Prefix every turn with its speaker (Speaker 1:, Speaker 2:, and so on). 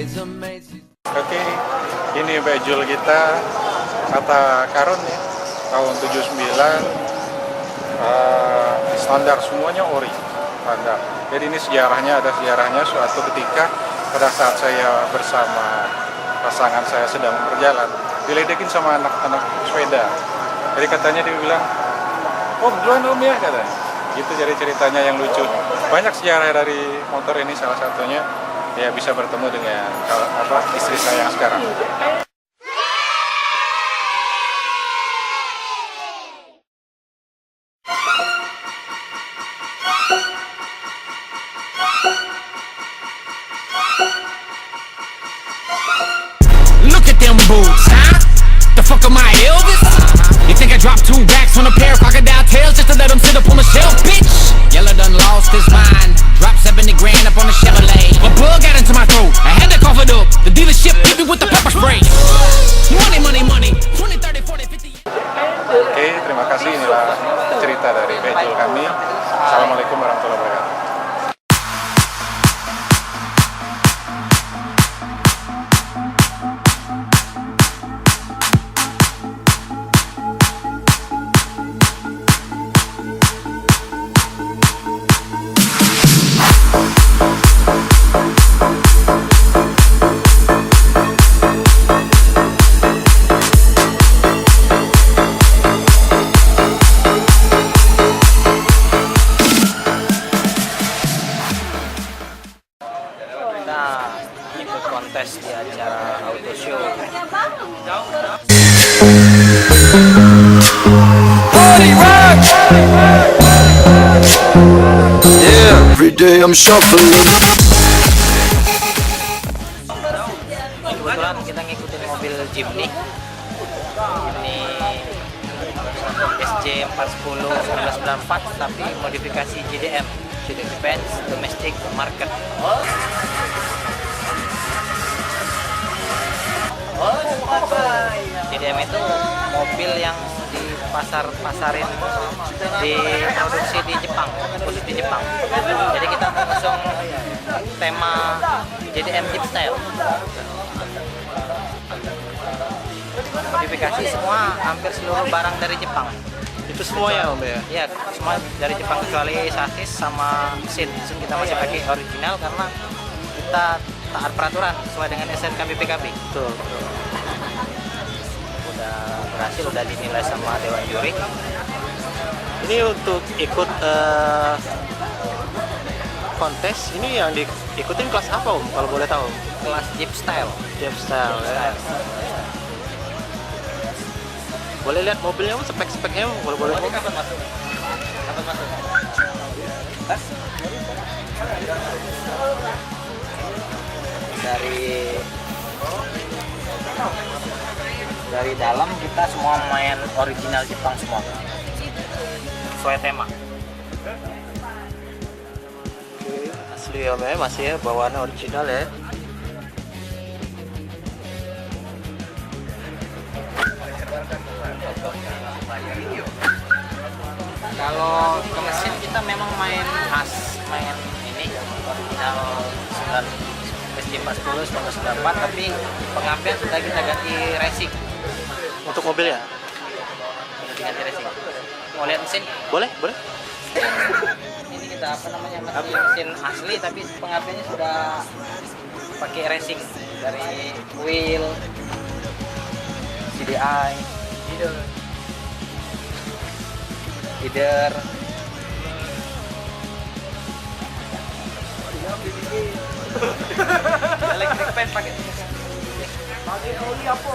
Speaker 1: Oke, ini bejul kita kata Karun ya, tahun 79, standar semuanya ori, standar. Jadi ini ada sejarahnya suatu ketika pada saat saya bersama pasangan saya sedang berjalan, diledekin sama anak-anak sepeda. Jadi katanya dia bilang, "Oh duluan om ya," katanya. Gitu jadi ceritanya yang lucu. Banyak sejarah dari motor ini, salah satunya ya bisa bertemu dengan istri saya yang sekarang.
Speaker 2: Look at them boots, huh? The fuck am I, Elvis? You think I dropped 2 racks on a pair of crocodile tails just to let them sit up on the shelf, bitch? Yella done lost his mind. Dropped 70 grand up on the Chevrolet. A bug got into my throat. I had to cough it up. The dealership hit me with the pepper spray. Money, money, money. 20, 30, 40, 50.
Speaker 1: Oke, terima kasih. Inilah cerita dari bejul kami. Assalamualaikum warahmatullahi wabarakatuh.
Speaker 3: Ikut kontes di acara auto show.
Speaker 4: Yeah, every day I'm shuffling.
Speaker 3: Kebetulan kita ngikutin mobil Jimny. Ini SJ410 1994 tapi modifikasi JDM, Defense Domestic Market. JDM itu mobil yang dipasarin, diproduksi di Jepang, khusus di Jepang. Jadi kita mengusung tema JDM Jeep Style. Modifikasi semua hampir seluruh barang dari Jepang.
Speaker 5: Itu semuanya om ya?
Speaker 3: Iya, semua dari Jepang kecuali sasis sama mesin. Mesin kita masih pakai original karena kita taat peraturan sesuai dengan SNK BPKB.
Speaker 5: Betul.
Speaker 3: Udah berhasil, udah dinilai sama Dewan Juri.
Speaker 5: Ini untuk ikut kontes, ini yang diikutin kelas apa om? Kalau boleh tahu?
Speaker 3: Kelas Jeep Style.
Speaker 5: Jeep Style ya. Boleh lihat mobilnya om, spek-speknya om? Boleh.
Speaker 3: Kapan masuk? Dari dalam kita semua main original Jepang semua, sesuai tema.
Speaker 5: Asli om ya, masih ya bawaannya original ya.
Speaker 3: Kalau ke mesin kita memang main ini original 9 SJ410 1994 tapi pengampian sudah kita ganti racing.
Speaker 5: Untuk mobilnya?
Speaker 3: Ganti racing. Mau lihat mesin?
Speaker 5: Boleh.
Speaker 3: Ini kita masih mesin asli tapi pengampiannya sudah pakai racing dari wheel, CDI, header. Electric fan pakai oli apa?